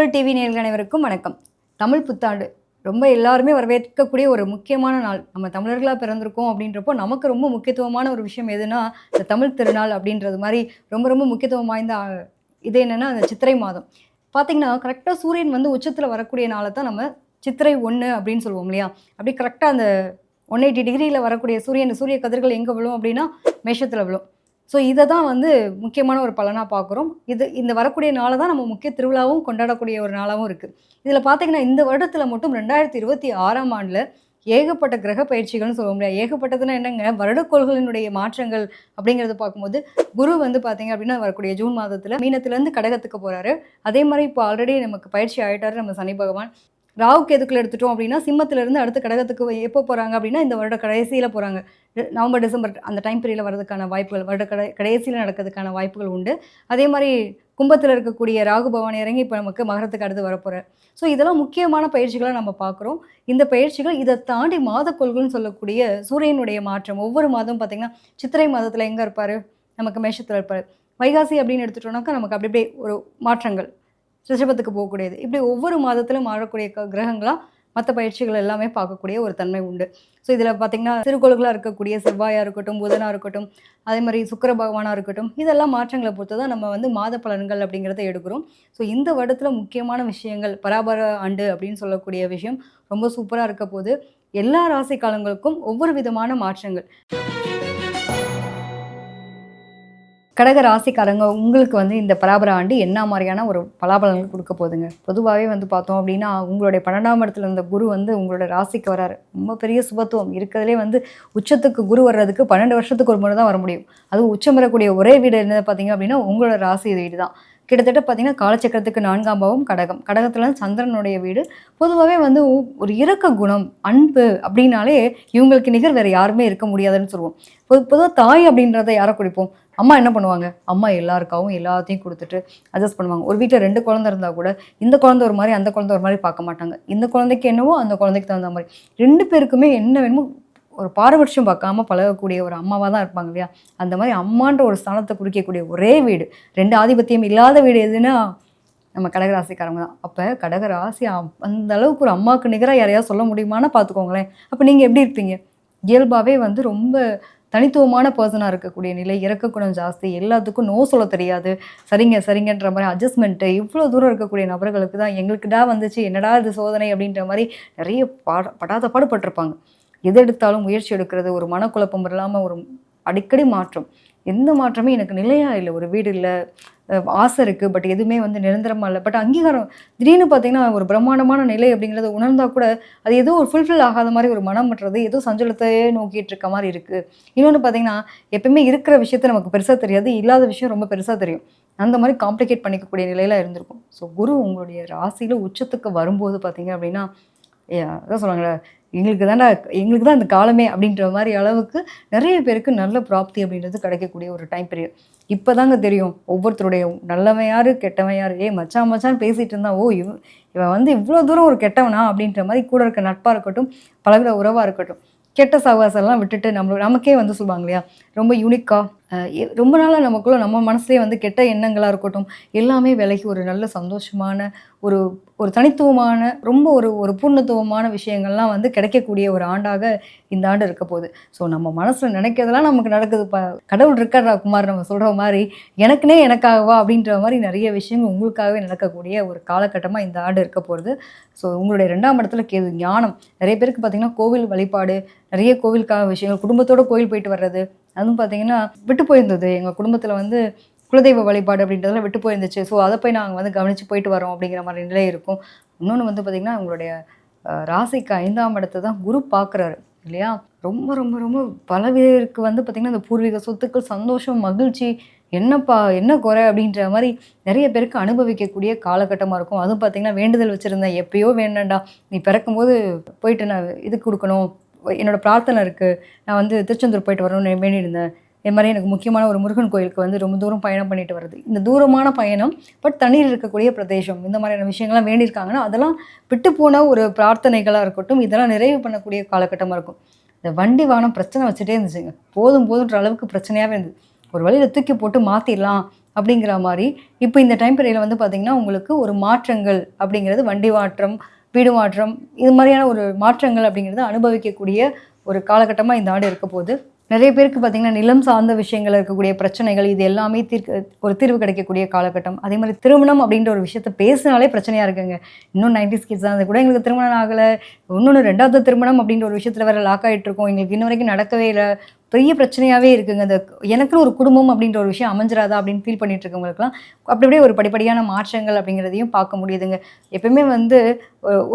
Tamil TV நேயர்கள் அனைவருக்கும் வணக்கம். தமிழ் புத்தாண்டு ரொம்ப எல்லாருமே வரவேற்கக்கூடிய ஒரு முக்கியமான நாள். நம்ம தமிழர்களா பிறந்திருக்கோம் அப்படின்றப்போ, நமக்கு ரொம்ப முக்கியத்துவமான ஒரு விஷயம் எதுனா, இந்த தமிழ் திருநாள் அப்படின்றது மாரி ரொம்ப ரொம்ப முக்கியத்துவம் வாய்ந்த இது என்னன்னா, அந்த சித்திரை மாதம். பார்த்தீங்கன்னா, கரெக்ட்டா சூரியன் வந்து உச்சத்தில வரக்கூடிய நாள தான் நம்ம சித்திரை 1 அப்படின்னு சொல்லுவோம் இல்லையா? அப்படியே கரெக்ட்டா அந்த 180 டிகிரியில வரக்கூடிய சூரிய கதிர்கள் எங்க விழும் அப்படின்னா, மேஷத்தில விழும். ஸோ இத தான் வந்து முக்கியமான ஒரு பலனா பார்க்குறோம். இந்த வரக்கூடிய நாள தான் நம்ம முக்கிய திருவிழாவும் கொண்டாடக்கூடிய ஒரு நாளாவும் இருக்கு. இதில பார்த்தீங்கன்னா, இந்த வருடத்தில மட்டும் 2026ஆம் ஆண்டுல ஏகப்பட்ட கிரக பயிற்சிகள்னு சொல்ல முடியாது. ஏகப்பட்டதுன்னா என்னங்க, வருடக்கோள்களினுடைய மாற்றங்கள் அப்படிங்கிறத பார்க்கும்போது, குரு வந்து பார்த்தீங்க அப்படின்னா, வரக்கூடிய ஜூன் மாதத்தில மீனத்திலேருந்து கடகத்துக்கு போறாரு. அதே மாரி இப்போ ஆல்ரெடி நமக்கு பயிற்சி ஆயிட்டாரு நம்ம சனி பகவான். ராகு கேதுக்கள் எடுத்துட்டோம் அப்படின்னா, சிம்மத்திலிருந்து அடுத்து கடகத்துக்கு எப்போ போறாங்க அப்படின்னா, இந்த வருட கடைசியில போறாங்க. நவம்பர், டிசம்பர் அந்த டைம் பீரியட்ல வரதுக்கான வாய்ப்புகள், வருட கடைசியில நடக்கிறதுக்கான வாய்ப்புகள் உண்டு. அதே மாரி கும்பத்தில இருக்கக்கூடிய ராகு பகவான் இறங்கி இப்ப நமக்கு மகரத்துக்கு அடுத்து வரப்போறார். ஸோ இதெல்லாம் முக்கியமான பயிற்சிகளா நம்ம பார்க்குறோம். இந்த பயிற்சிகள் இத தாண்டி மாதக்கோள்கள்னு சொல்லக்கூடிய சூரியனுடைய மாற்றம். ஒவ்வொரு மாதமும் பார்த்தீங்கன்னா, சித்திரை மாதத்தில எங்க இருப்பாரு? நமக்கு மேஷத்தில இருப்பாரு. வைகாசி அப்படின்னு எடுத்துட்டோம்னாக்கா, நமக்கு அப்படி அப்படியே ஒரு மாற்றங்கள். ரிஷபத்துக்கு போகக்கூடியது. இப்படி ஒவ்வொரு மாதத்திலும் மாறக்கூடிய கிரகங்களா மத்த பயிற்சிகள் எல்லாமே பார்க்கக்கூடிய ஒரு தன்மை உண்டு. ஸோ இதில பார்த்தீங்கன்னா, சிறுகோள்களா இருக்கக்கூடிய செவ்வாயா இருக்கட்டும், புதனா இருக்கட்டும், அதேமாரி சுக்கிர பகவானா இருக்கட்டும், இதெல்லாம் மாற்றங்கள பொறுத்து தான் நம்ம வந்து மாத பலன்கள் அப்படிங்கிறத எடுக்கிறோம். ஸோ இந்த வருடத்தில முக்கியமான விஷயங்கள், பராபர ஆண்டு அப்படின்னு சொல்லக்கூடிய விஷயம் ரொம்ப சூப்பரா இருக்க போது. எல்லா ராசிக்காரங்களுக்கும் ஒவ்வொரு விதமான மாற்றங்கள். கடக ராசிக்காரங்க உங்களுக்கு வந்து இந்த பராபர ஆண்டு என்ன மாரியான ஒரு பலாபலன்கள் குடுக்க போதுங்க? பொதுவாவே வந்து பார்த்தோம் அப்டின்னா, உங்களுடைய 12ஆம் இடத்துல இருந்த குரு வந்து உங்களோட ராசிக்கு வராரு. ரொம்ப பெரிய சுபத்துவம். இருக்கிறதுலே வந்து உச்சத்துக்கு குரு வர்றதுக்கு 12 வருஷத்துக்கு ஒரு முறை தான் வர முடியும். அதுவும் உச்சம் பெறக்கூடிய ஒரே வீடு என்னது பார்த்தீங்க அப்டின்னா, உங்களோட ராசி வீடு தான். கிட்டத்தட்ட பார்த்தீங்கன்னா, காலச்சக்கரத்துக்கு 4ஆம் பாவம் கடகம். கடகத்துல சந்திரனுடைய வீடு. பொதுவாவே வந்து ஒரு இரக்க குணம், அன்பு அப்டின்னாலே இவங்களுக்கு நிகர் வேற யாருமே இருக்க முடியாதுன்னு சொல்லுவோம். பொதுவா தாய் அப்டின்றத யார குறிப்போம்? அம்மா என்ன பண்ணுவாங்க? அம்மா எல்லாருக்காகவும் எல்லாத்தையும் குடுத்துட்டு அட்ஜஸ்ட் பண்ணுவாங்க. ஒரு வீட்ல 2 குழந்தை இருந்தா கூட, இந்த குழந்தை ஒரு மாரி, அந்த குழந்தை ஒரு மாரி பார்க்க மாட்டாங்க. இந்த குழந்தைக்கு என்னவோ, அந்த குழந்தைக்கு தகுந்த மாரி. 2 பேருக்குமே என்ன வேணுமோ ஒரு பாரபட்சம் பார்க்காம பழகக்கூடிய ஒரு அம்மாவா தான் இருப்பாங்க இல்லையா? அந்த மாரி அம்மான்ற ஒரு ஸ்தானத்த குறிக்கக்கூடிய ஒரே வீடு. 2 ஆதிபத்தியம் இல்லாத வீடு எதுன்னா, நம்ம கடகராசிக்காரங்க தான். அப்ப கடகராசி அந்த அளவுக்கு ஒரு அம்மாவுக்கு நிகரா யாரையாவது சொல்ல முடியுமான்னா பார்த்துக்கோங்களேன். அப்ப நீங்க எப்படி இருப்பீங்க? இயல்பாவே வந்து ரொம்ப தனித்துவமான பெர்சனா இருக்கக்கூடிய நிலை, இரக்க குணம் ஜாஸ்தி, எல்லாத்துக்கும் நோ சொல்ல தெரியாது. சரிங்க, சரிங்கன்ற மாரி அட்ஜஸ்ட்மென்ட்டு இவ்ளோ தூரம் இருக்கக்கூடிய நபர்களுக்கு தான் எங்களுக்குடா வந்துச்சு, என்னடா இது சோதனை அப்படின்ற மாரி நெறைய படாத பாடு பட்டுருப்பாங்க. எது எடுத்தாலும் முயற்சி எடுக்கிறது, ஒரு மனக்குழப்பம் இல்லாம ஒரு அடிக்கடி மாற்றம். எந்த மாற்றமே எனக்கு நிலையா இல்ல. ஒரு வீடு இல்ல, ஆசை இருக்கு. பட் எதுவுமே வந்து நிரந்தரமா இல்ல. பட் அங்கீகாரம் திடீர்னு பார்த்தீங்கன்னா, ஒரு பிரம்மாண்டமான நிலை அப்படிங்கிறத உணர்ந்தா கூட, அது ஏதோ ஒரு ஃபுல்ஃபில் ஆகாத மாரி ஒரு மனம்ன்றது ஏதோ சஞ்சலத்தையே நோக்கிட்டு இருக்க மாரி இருக்கு. இன்னொன்னு பார்த்தீங்கன்னா, எப்பயுமே இருக்கிற விஷயத்த நமக்கு பெருசா தெரியாது. இல்லாத விஷயம் ரொம்ப பெருசா தெரியும். அந்த மாரி காம்ப்ளிகேட் பண்ணிக்கக்கூடிய நிலையில இருந்திருக்கும். ஸோ குரு உங்களுடைய ராசியில உச்சத்துக்கு வரும்போது பார்த்தீங்க அப்படின்னா, அதான் சொல்லுவாங்கல்ல, எங்களுக்கு தான் இந்த காலமே அப்படின்ற மாரி அளவுக்கு நெறைய பேருக்கு நல்ல பிராப்தி அப்படின்றது கிடைக்கக்கூடிய ஒரு டைம் பீரியட். இப்பதாங்க தெரியும் ஒவ்வொருத்தருடைய நல்லவன் யாரு, கெட்டவன் யாரு? ஏய் மச்சான் மச்சான்னு பேசிட்டு இருந்தா, ஓ! இவன் வந்து இவ்ளோ தூரம் ஒரு கெட்டவனா? அப்படின்ற மாரி கூட இருக்க நட்பா இருக்கட்டும், பழகுற உறவா இருக்கட்டும். கெட்ட சகவாசம்லாம் விட்டுட்டு நமக்கே வந்து சொல்லுவாங்க இல்லையா? ரொம்ப யூனிக்கா ரொம்ப நாளா நமக்குள்ள நம்ம மனசுலயே வந்து கெட்ட எண்ணங்களா இருக்கட்டும், எல்லாமே விலகி ஒரு நல்ல சந்தோஷமான, ஒரு ஒரு தனித்துவமான, ரொம்ப ஒரு ஒரு பூர்ணத்துவமான விஷயங்கள்லாம் வந்து கிடைக்கக்கூடிய ஒரு ஆண்டாக இந்த ஆண்டு இருக்க போகுது. ஸோ நம்ம மனசுல நினைக்கிறதெல்லாம் நமக்கு நடக்குதுப்பா. கடவுள் இருக்கார்டா குமார் நம்ம சொல்ற மாரி, எனக்குன்னே எனக்காகவா அப்படின்ற மாரி நெறைய விஷயங்கள் உங்களுக்காகவே நடக்கக்கூடிய ஒரு காலகட்டமா இந்த ஆண்டு இருக்க போறது. ஸோ உங்களுடைய 2ஆம் இடத்துல கேது ஞானம். நெறைய பேருக்கு பார்த்தீங்கன்னா, கோவில் வழிபாடு, நெறைய கோவிலுக்கான விஷயங்கள், குடும்பத்தோட கோவில் போயிட்டு வர்றது, அதுவும் பார்த்தீங்கன்னா, விட்டு போயிருந்தது. எங்க குடும்பத்தில வந்து குலதெய்வ வழிபாடு அப்படின்றதெல்லாம் விட்டு போயிருந்துச்சு. ஸோ, அத போய் நாங்க வந்து கவனிச்சு போயிட்டு வரோம் அப்படிங்கிற மாரி நிலை இருக்கும். இன்னொன்னு வந்து பார்த்தீங்கன்னா, உங்களுடைய ராசிக்கு 5ஆம் இடத்த தான் குரு பார்க்குறாரு இல்லையா? ரொம்ப ரொம்ப ரொம்ப பல பேருக்கு வந்து பார்த்தீங்கன்னா, இந்த பூர்வீக சொத்துக்கள், சந்தோஷம், மகிழ்ச்சி, என்னப்பா என்ன குறை அப்படின்ற மாரி நெறைய பேருக்கு அனுபவிக்கக்கூடிய காலகட்டமா இருக்கும். அதுவும் பார்த்தீங்கன்னா, வேண்டுதல் வச்சிருந்தேன். எப்பயோ வேண்டேன்டா, நீ பிறக்கும்போது போயிட்டு நான் இது குடுக்கணும். என்னோட பிரார்த்தனை இருக்கு. நான் வந்து திருச்செந்தூர் போயிட்டு வரணும்னு வேண்டியிருந்தேன். இது மாரி எனக்கு முக்கியமான ஒரு முருகன் கோயிலுக்கு வந்து ரொம்ப தூரம் பயணம் பண்ணிட்டு வர்றது. இந்த தூரமான பயணம், பட் தண்ணீர் இருக்கக்கூடிய பிரதேசம். இந்த மாதிரியான விஷயங்கள்லாம் வேண்டியிருக்காங்கன்னா, அதெல்லாம் விட்டுப்போன ஒரு பிரார்த்தனைகளா இருக்கட்டும், இதெல்லாம் நிறைவு பண்ணக்கூடிய காலகட்டமா இருக்கும். இந்த வண்டி வாகனம் பிரச்சனை வச்சுட்டே இருந்துச்சுங்க. போதும் போதுன்ற அளவுக்கு பிரச்சனையாவே இருந்தது. ஒரு வழியில தூக்கி போட்டு மாத்திர்லாம் அப்படிங்கிற மாதிரி இப்போ இந்த டைம் பீரியடில் வந்து பார்த்திங்கன்னா உங்களுக்கு ஒரு மாற்றங்கள் அப்படிங்கிறது வண்டி மாற்றம், வீடு மாற்றம், இது மாதிரியான ஒரு மாற்றங்கள் அப்படிங்கிறத அனுபவிக்கக்கூடிய ஒரு காலகட்டமாக இந்த ஆண்டு இருக்க போகுது. நிறைய பேருக்கு பார்த்திங்கன்னா நிலம் சார்ந்த விஷயங்கள் இருக்கக்கூடிய பிரச்சனைகள் இது எல்லாமே ஒரு தீர்வு கிடைக்கக்கூடிய காலகட்டம். அதே மாதிரி திருமணம் அப்படின்ற ஒரு விஷயத்த பேசினாலே பிரச்சனையாக இருக்குங்க. இன்னும் 90s கிட்ஸ் தான் அது கூட எங்களுக்கு திருமணம் ஆகலை, இன்னொன்று 2வது திருமணம் அப்படின்ற ஒரு விஷயத்தில் வேறு லாக் ஆகிட்டு இருக்கோம், எங்களுக்கு இன்ன வரைக்கும் நடக்கவே இல்லை, பெரிய பிரச்சனையாகவே இருக்குங்க. அந்த எனக்குன்னு ஒரு குடும்பம் அப்படின்ற ஒரு விஷயம் அமைஞ்சிராதா அப்படின்னு ஃபீல் பண்ணிட்டு இருக்கவங்களுக்குலாம் அப்படி அப்படியே ஒரு படிப்படியான மாற்றங்கள் அப்படிங்கிறதையும் பார்க்க முடியுதுங்க. எப்பயுமே வந்து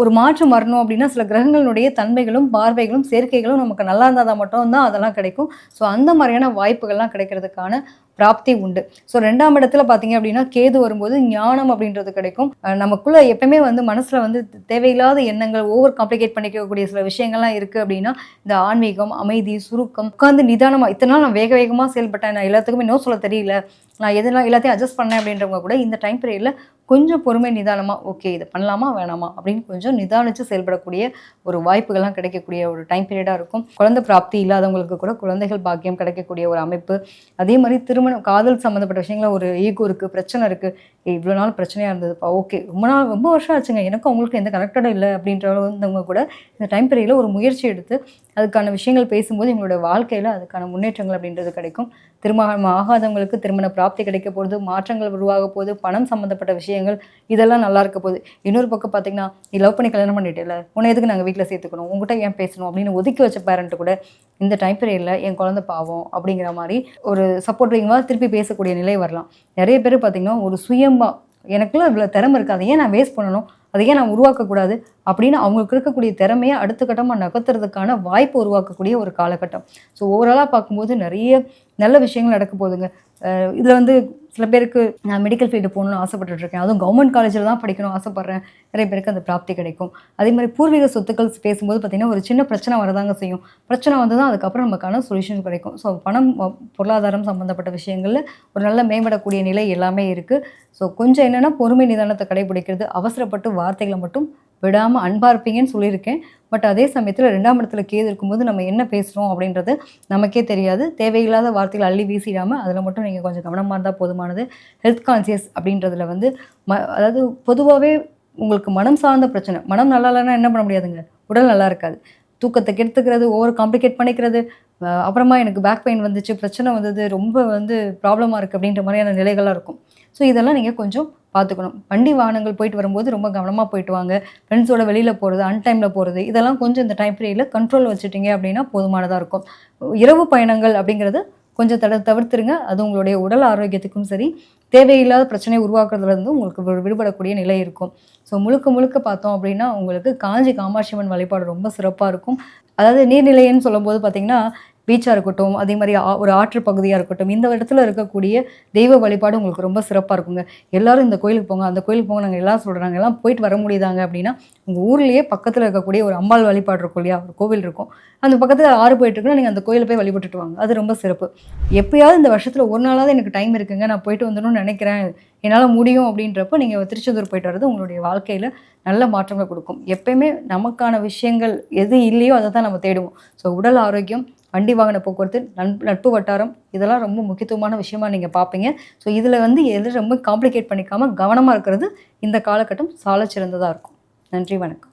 ஒரு மாற்றம் வரணும் அப்படின்னா சில கிரகங்களுடைய தன்மைகளும் பார்வைகளும் சேர்க்கைகளும் நமக்கு நல்லா இருந்தால் தான் மட்டும்தான் அதெல்லாம் கிடைக்கும். ஸோ அந்த மாதிரியான வாய்ப்புகள்லாம் கிடைக்கிறதுக்கான பிராப்தி உண்டு. ஸோ 2ஆம் இடத்துல பார்த்தீங்க அப்படின்னா கேது வரும்போது ஞானம் அப்படின்றது கிடைக்கும். நமக்குள்ள எப்பயுமே வந்து மனசில் வந்து தேவையில்லாத எண்ணங்கள் ஓவர் காம்ப்ளிகேட் பண்ணிக்கக்கூடிய சில விஷயங்கள்லாம் இருக்குது அப்படின்னா இந்த ஆன்மீகம், அமைதி, சுருக்கம், உட்காந்து நிதானமாக இத்தனை நாள் நான் வேக வேகமாக செயல்பட்டேன், நான் எல்லாத்துக்குமே நோ சொல்ல தெரியல, நான் எதெல்லாம் எல்லாத்தையும் அட்ஜஸ்ட் பண்ணேன் அப்படின்றவங்க கூட இந்த டைம் பீரியடில் கொஞ்சம் பொறுமை நிதானமாக ஓகே இதை பண்ணலாமா வேணாமா அப்படின்னு கொஞ்சம் நிதானித்து செயல்படக்கூடிய ஒரு வாய்ப்புகள்லாம் கிடைக்கக்கூடிய ஒரு டைம் பீரியடாக இருக்கும். குழந்தை பிராப்தி இல்லாதவங்களுக்கு கூட குழந்தைகள் பாக்கியம் கிடைக்கக்கூடிய ஒரு அமைப்பு. அதே மாதிரி திருமணம், காதல் சம்மந்தப்பட்ட விஷயங்களில் ஒரு ஈகோ இருக்குது, பிரச்சனை இருக்குது, இவ்வளோ நாள் பிரச்சனையாக இருந்ததுப்பா, ஓகே ரொம்ப வருஷம் ஆச்சுங்க, எனக்கும் அவங்களுக்கு எந்த கனெக்டடும் இல்லை அப்படின்றவங்க கூட இந்த டைம் பீரியடில் ஒரு முயற்சி எடுத்து அதுக்கான விஷயங்கள் பேசும்போது எங்களோட வாழ்க்கையில் அதுக்கான முன்னேற்றங்கள் அப்படின்றது கிடைக்கும். திருமணம் ஆகாதவங்களுக்கு திருமண பிராப்தி கிடைக்க போகுது, மாற்றங்கள் உருவாக போகுது, பணம் சம்மந்தப்பட்ட விஷயங்கள் இதெல்லாம் நல்லா இருக்க போகுது. இன்னொரு பக்கம் பார்த்தீங்கன்னா நீ லவ் பண்ணி கல்யாணம் பண்ணிட்டேல, உன்னை எதுக்கு நாங்கள் வீட்டில் சேர்த்துக்கணும், உங்கள்கிட்ட ஏன் பேசணும் அப்படின்னு ஒதுக்கி வச்ச பேரண்ட்டு கூட இந்த டைம் பீரியடில் என் குழந்தை பாவம் அப்படிங்கிற மாதிரி ஒரு சப்போர்ட்டிவாக திருப்பி பேசக்கூடிய நிலை வரலாம். நிறைய பேர் பார்த்திங்கன்னா ஒரு சுயமாக எனக்குள்ள இவ்வளோ திறமை இருக்குது, அதை ஏன் நான் வேஸ்ட் பண்ணணும், அதை ஏன் நான் உருவாக்கக்கூடாது அப்படின்னு அவங்களுக்கு இருக்கக்கூடிய திறமையை அடுத்த கட்டமாக நகர்த்துறதுக்கான வாய்ப்பு உருவாக்கக்கூடிய ஒரு காலகட்டம். ஸோ ஓவராலாக பார்க்கும்போது நிறைய நல்ல விஷயங்கள் நடக்க போகுதுங்க. இதில் வந்து சில பேருக்கு நான் மெடிக்கல் ஃபீல்டு போகணுன்னு ஆசைப்பட்டுருக்கேன், அதுவும் கவர்மெண்ட் காலேஜில் தான் படிக்கணும் ஆசைப்பட்றேன், நிறைய பேருக்கு அந்த பிராப்தி கிடைக்கும். அதே மாதிரி பூர்வீக சொத்துக்கள் பேசும்போது பார்த்திங்கன்னா ஒரு சின்ன பிரச்சனை வரதாங்க செய்யும். பிரச்சனை வந்து தான் அதுக்கப்புறம் நமக்கான சொல்யூஷன் கிடைக்கும். ஸோ பணம், பொருளாதாரம் சம்மந்தப்பட்ட விஷயங்களில் ஒரு நல்ல மேம்படக்கூடிய நிலை எல்லாமே இருக்குது. ஸோ கொஞ்சம் என்னென்னா பொறுமை நிதானத்தை கடைபிடிக்கிறது, அவசரப்பட்டு வார்த்தைகளை மட்டும் விடாமல் அன்பாக இருப்பீங்கன்னு சொல்லியிருக்கேன். பட் அதே சமயத்தில் 2ஆம் இடத்துல கேது இருக்கும்போது நம்ம என்ன பேசுகிறோம் அப்படின்றது நமக்கே தெரியாது. தேவையில்லாத வார்த்தைகள் அள்ளி வீசிடாமல் அதில் மட்டும் நீங்கள் கொஞ்சம் கவனமாக இருந்தால் போதுமானது. ஹெல்த் கான்சியஸ் அப்படின்றதுல வந்து அதாவது பொதுவாகவே உங்களுக்கு மனம் சார்ந்த பிரச்சனை, மனம் நல்லா இல்லைன்னா என்ன பண்ண முடியாதுங்க, உடல் நல்லா இருக்காது. தூக்கத்தை கெடுத்துக்கிறது, ஓவர் காம்ப்ளிகேட் பண்ணிக்கிறது, அப்புறமா எனக்கு பேக் பெயின் வந்துச்சு, பிரச்சனை வந்தது, ரொம்ப வந்து ப்ராப்ளமாக இருக்குது அப்படின்ற மாதிரியான நிலைகள்லாம் இருக்கும். ஸோ இதெல்லாம் நீங்கள் கொஞ்சம் பார்த்துக்கணும். வண்டி வாகனங்கள் போயிட்டு வரும்போது ரொம்ப கவனமாக போயிட்டு வாங்க. ஃப்ரெண்ட்ஸோட வெளியில் போகிறது, அன்டைமில் போகிறது, இதெல்லாம் கொஞ்சம் இந்த டைம் பீரியடில் கண்ட்ரோல் வச்சுட்டிங்க அப்படின்னா போதுமானதாக இருக்கும். இரவு பயணங்கள் அப்படிங்கிறது கொஞ்சம் தவிர்த்துருங்க. அது உங்களுடைய உடல் ஆரோக்கியத்துக்கும் சரி, தேவையில்லாத பிரச்சனையை உருவாக்குறதுலேருந்து உங்களுக்கு விடுபடக்கூடிய நிலை இருக்கும். ஸோ முழுக்க பார்த்தோம் அப்படின்னா உங்களுக்கு காஞ்சி காமாட்சி அம்மன் வழிபாடு ரொம்ப சிறப்பாக இருக்கும். அதாவது நீர்நிலைன்னு சொல்லும்போது பார்த்திங்கன்னா பீச்சாக இருக்கட்டும், அதே மாதிரி ஒரு ஆற்று பகுதியாக இருக்கட்டும், இந்த இடத்துல இருக்கக்கூடிய தெய்வ வழிபாடு உங்களுக்கு ரொம்ப சிறப்பாக இருக்குங்க. எல்லோரும் இந்த கோயிலுக்கு போங்க, அந்த கோயிலுக்கு போங்க, நாங்கள் எல்லாம் சொல்கிறாங்க, எல்லாம் போயிட்டு வர முடியுதாங்க அப்படின்னா உங்கள் ஊர்லேயே பக்கத்தில் இருக்கக்கூடிய ஒரு அம்பாள் வழிபாடு இருக்கும் இல்லையா, ஒரு கோவில் இருக்கும், அந்த பக்கத்தில் ஆறு போயிட்டுருக்குன்னா நீங்கள் அந்த கோயிலை போய் வழிபட்டுட்டு வாங்க, அது ரொம்ப சிறப்பு. எப்பயாவது இந்த வருஷத்தில் ஒரு நாளாவது எனக்கு டைம் இருக்குங்க, நான் போயிட்டு வந்துடணும்னு நினைக்கிறேன், என்னால் முடியும் அப்படின்றப்போ நீங்கள் திருச்செந்தூர் போயிட்டு வர்றது உங்களுடைய வாழ்க்கையில் நல்ல மாற்றங்களை கொடுக்கும். எப்பயுமே நமக்கான விஷயங்கள் எது இல்லையோ அதை தான் நம்ம தேடுவோம். ஸோ உடல் ஆரோக்கியம், வண்டி வாகன போக்குவரத்து, நட்பு வட்டாரம், இதெல்லாம் ரொம்ப முக்கியத்துவமான விஷயமா நீங்கள் பார்ப்பீங்க. ஸோ இதில் வந்து எது ரொம்ப காம்ப்ளிகேட் பண்ணிக்காமல் கவனமாக இருக்கிறது இந்த காலகட்டம் சால சிறந்ததாக இருக்கும். நன்றி, வணக்கம்.